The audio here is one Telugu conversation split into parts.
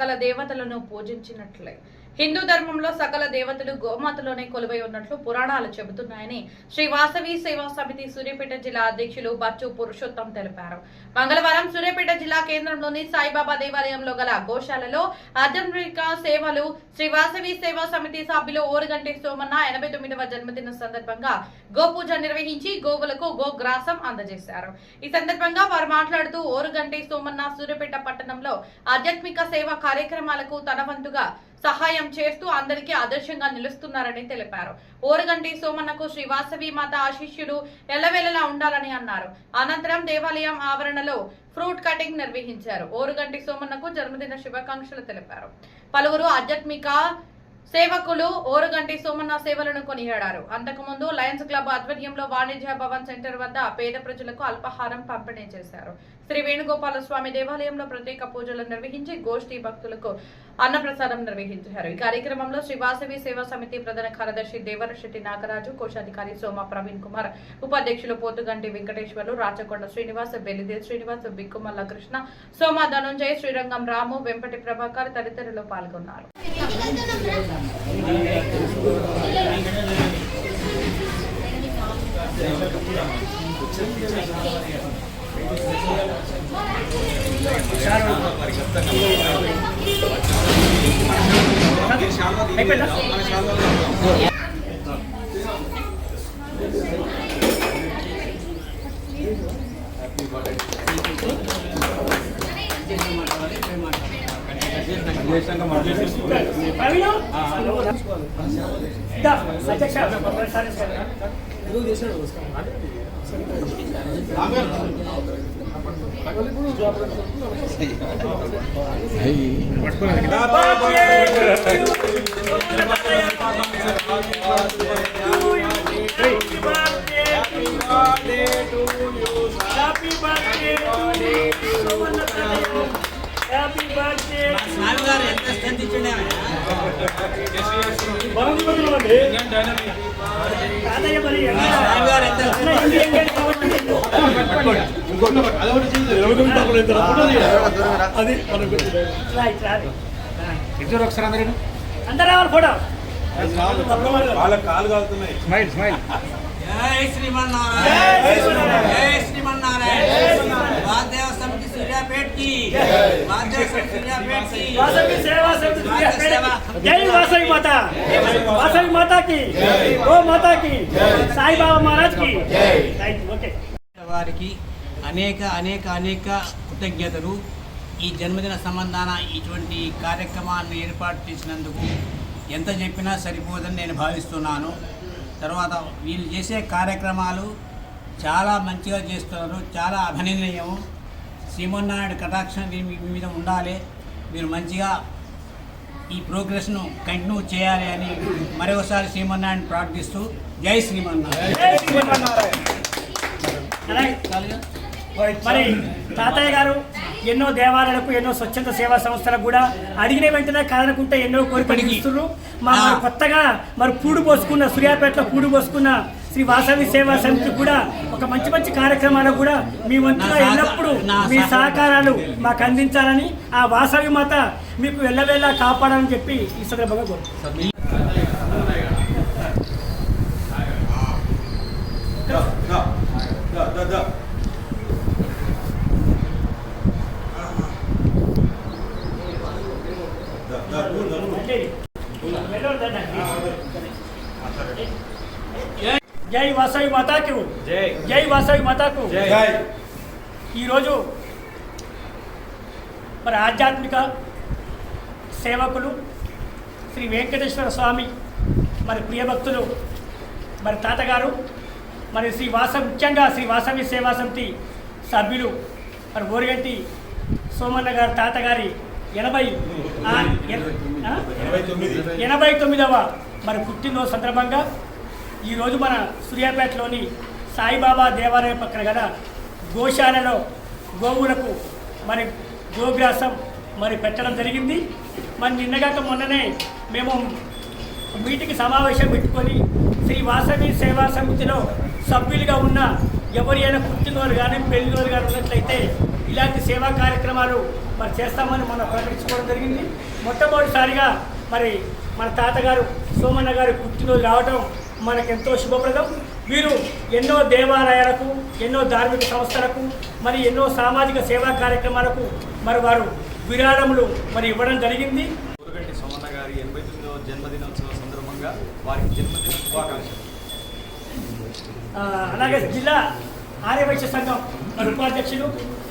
సకల దేవతలను పూజించినట్లే హిందూ ధర్మంలో సకల దేవతలు గోమాతలోనే కొలువై ఉన్నట్లు పురాణాలు చెబుతున్నాయని శ్రీ వాసవి సేవా సమితి సూర్యాపేట జిల్లా అధ్యక్షులు బచ్చు పురుషోత్తం తెలిపారు. మంగళవారం సూర్యాపేట జిల్లా కేంద్రంలోని సాయిబాబా దేవాలయంలో గల గోశాలలో ఆధ్యాత్మిక సేవలు శ్రీ వాసవి సేవా సమితి సభ్యులు ఓరుగంటి సోమన్న 89వ జన్మదిన సందర్భంగా గోపూజ నిర్వహించి గోవులకు గోగ్రాసం అందజేశారు. ఈ సందర్భంగా వారు మాట్లాడుతూ ఓరుగంటి సోమన్న సూర్యాపేట పట్టణంలో ఆధ్యాత్మిక సేవా కార్యక్రమాలకు తన వంతుగా సహాయం చేస్తూ అందరికీ ఆదర్శంగా నిలుస్తున్నారని తెలిపారు. ఓరుగంటి సోమన్నకు శ్రీ వాసవి మాత ఆశీస్సులు ఎల్లవేళలా ఉండాలని అన్నారు. అనంతరం దేవాలయం ఆవరణలో ఫ్రూట్ కటింగ్ నిర్వహించారు. ఓరుగంటి సోమన్నకు జన్మదిన శుభాకాంక్షలు తెలిపారు. పలువురు ఆధ్యాత్మిక సేవకులు ఓరుగంటి సోమన్న సేవలను కొనియాడారు. అంతకుముందు లయన్స్ క్లబ్ ఆధ్వర్యంలో వాణిజ్య భవన్ సెంటర్ వద్ద పేద ప్రజలకు అల్పాహారం పంపిణీ చేశారు. శ్రీ వేణుగోపాల స్వామి దేవాలయంలో ప్రత్యేక పూజలు నిర్వహించి గోష్ఠి భక్తులకు అన్నప్రసాదం నిర్వహించారు. ఈ కార్యక్రమంలో శ్రీ వాసవి సేవా సమితి ప్రధాన కార్యదర్శి దేవరశెట్టి నాగరాజు, కోశాధికారి సోమ ప్రవీణ్ కుమార్, ఉపాధ్యక్షులు పోతుగంటి వెంకటేశ్వర్లు, రాచకొండ శ్రీనివాస్, బెల్లిదేవ్ శ్రీనివాస్, బిక్కుమల్ల కృష్ణ, సోమ ధనుంజయ్, శ్రీరంగం రాము, వెంపటి ప్రభాకర్ తదితరులు పాల్గొన్నారు. అందరూ ఫోటో కాలు కాలుతున్నాయి. Smile smile. జై శ్రీమన్నారాయణ, జై శ్రీమన్నారాయణ. వాసవి సమితి సూర్యాపేట కి, వాసవి సమితి సూర్యాపేట కి, వాసవి సేవా సమితి సూర్యాపేట కి. జై వాసవి మాత, వాసవి మాత కి, ఓ మాత కి, సాయి బాబా మహారాజ్ కి జై. ఓకే. వారికి అనేక అనేక అనేక కృతజ్ఞతలు. ఈ జన్మదిన సంబంధాన ఇటువంటి కార్యక్రమాన్ని ఏర్పాటు చేసినందుకు ఎంత చెప్పినా సరిపోదని నేను భావిస్తున్నాను. తర్వాత వీళ్ళు చేసే కార్యక్రమాలు చాలా మంచిగా చేస్తున్నారు, చాలా అభినందనీయము. శ్రీమన్నారాయణ కటాక్షం మీ మీద ఉండాలి, మీరు మంచిగా ఈ ప్రోగ్రెస్ను కంటిన్యూ చేయాలి అని మరొకసారి శ్రీమన్నారాయణ ప్రార్థిస్తూ జై శ్రీమన్నారాయణ. మరి తాతయ్య గారు ఎన్నో దేవాలయాలకు, ఎన్నో స్వచ్ఛంద సేవా సంస్థలకు కూడా అడిగిన వెంటనే కాదనుకుంటే ఎన్నో కోరికలు ఇస్తున్నారు. కొత్తగా మరి పూడు పోసుకున్న సూర్యాపేటలో పూడు పోసుకున్న శ్రీ వాసవి సేవా సమితి కూడా ఒక మంచి మంచి కార్యక్రమాలకు కూడా మీ వంతుగా ఎల్లప్పుడూ మీ సహకారాలు మాకు అందించాలని, ఆ వాసవి మాత మీకు ఎల్లవేళ కాపాడాలని చెప్పి ఈ సందర్భంగా కోరుతున్నాను. జై వాసవి మాతాకు, జై వాసవి మాతాకు. ఈరోజు మరి ఆధ్యాత్మిక సేవకులు శ్రీ వెంకటేశ్వర స్వామి మరి ప్రియభక్తులు మరి తాతగారు, మరి ముఖ్యంగా శ్రీ వాసవి సేవా సమితి సభ్యులు మరి ఓరుగంటి సోమన్న గారు తాతగారి 89వ మరి పుట్టినరోజు సందర్భంగా ఈరోజు మన సూర్యాపేటలోని సాయిబాబా దేవాలయం పక్కన గల గోశాలలో గోవులకు మరి గోగ్రాసం మరి పెట్టడం జరిగింది. మరి నిన్నగాక మొన్ననే మేము మీటింగ్ సమావేశం పెట్టుకొని శ్రీ వాసవి సేవా సమితిలో సభ్యులుగా ఉన్న ఎవరైనా పుట్టినోరు కానీ పెళ్లినోరు కానీ ఉన్నట్లయితే ఇలాంటి సేవా కార్యక్రమాలు మరి చేస్తామని మనం ప్రకటించుకోవడం జరిగింది. మొట్టమొదటిసారిగా మరి మన తాతగారు సోమన్న గారి పుట్టినరోజు రావడం మనకెంతో శుభప్రదం. వీరు ఎన్నో దేవాలయాలకు, ఎన్నో ధార్మిక సంస్థలకు, మరి ఎన్నో సామాజిక సేవా కార్యక్రమాలకు మరి వారు విరాళములు మరి ఇవ్వడం జరిగింది. ఊరగంటి సోమన్న గారి 89వ జన్మదినోత్సవం సందర్భంగా వారికి జన్మదిన శుభాకాంక్షలు. అలాగే జిల్లా ఆర్యవైశ్య సంఘం మరి ఉపాధ్యక్షులు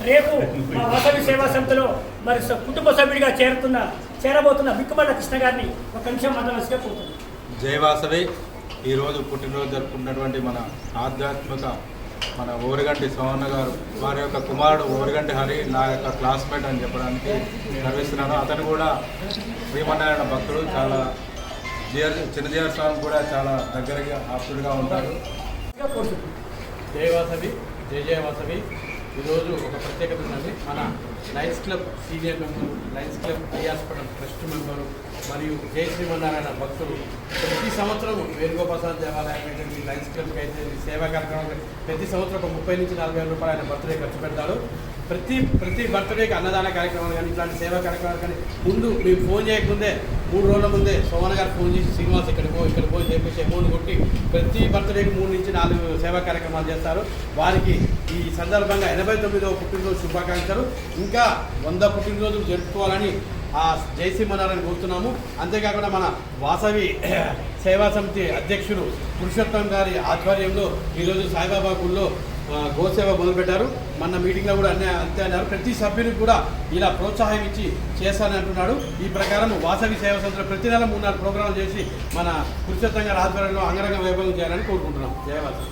రేపు మా వాసవి సేవా సంస్థలో మరి కుటుంబ సభ్యుడిగా చేరబోతున్న బిక్కుమల్ల కృష్ణ గారిని ఒక నిమిషం మాట్లాడాల్సిగా పోతుంది. జై వాసవి. ఈరోజు పుట్టినరోజు జరుపుకున్నటువంటి మన ఆధ్యాత్మిక మన ఊరగంటి సోమన్న గారు వారి యొక్క కుమారుడు ఊరగంటి హరి నా యొక్క క్లాస్మేట్ అని చెప్పడానికి గర్విస్తున్నాను. అతను కూడా శ్రీమన్నారాయణ భక్తుడు, చాలా చిన్నజీవ స్వామి కూడా చాలా దగ్గరగా ఆప్తుడిగా ఉంటాడు. జై వాసవి, జయ వాసవి. ఈరోజు ఒక ప్రత్యేకత ఉన్నది. మన Lions club senior member, Lions club eye hospital trust member మరియు జై శ్రీమన్నారాయణ భక్తులు ప్రతి సంవత్సరం వేణుగోపాల దేవాలయం ఏంటంటే లయన్స్ క్లబ్కి అయితే సేవా కార్యక్రమాలు ప్రతి సంవత్సరం ఒక 30 నుంచి 40 వేల రూపాయలు ఆయన బర్త్డే ఖర్చు పెడతాడు. ప్రతి బర్త్డేకి అన్నదాన కార్యక్రమాలు కానీ ఇట్లాంటి సేవా కార్యక్రమాలు కానీ ముందు మేము ఫోన్ చేయకముందే 3 రోజుల ముందే సోమన్న గారు ఫోన్ చేసి శ్రీనివాస్ ఇక్కడ ఫోన్ చెప్పేసి అమౌంట్ కొట్టి ప్రతి బర్త్డేకి 3 నుంచి 4 సేవా కార్యక్రమాలు చేస్తారు. వారికి ఈ సందర్భంగా 89వ పుట్టినరోజు శుభాకాంక్షలు. ఇంకా 100 పుట్టినరోజులు జరుపుకోవాలని ఆ జయసింహనారాయణ కోరుతున్నాము. అంతేకాకుండా మన వాసవి సేవా సమితి అధ్యక్షులు పురుషోత్తం గారి ఆధ్వర్యంలో ఈరోజు సాయిబాబా గుళ్ళో గోసేవ మొదలుపెట్టారు. మన మీటింగ్లో కూడా అంతే అన్నారు. ప్రతి సభ్యునికి కూడా ఇలా ప్రోత్సాహం ఇచ్చి చేస్తానని అంటున్నాడు. ఈ ప్రకారం వాసవి సేవా సంస్థలో ప్రతి నెల 3-4 ప్రోగ్రాంలు చేసి మన పురుషోత్తం గారి ఆధ్వర్యంలో అంగరంగ వైభవం చేయాలని కోరుకుంటున్నాం. జయవాసవి.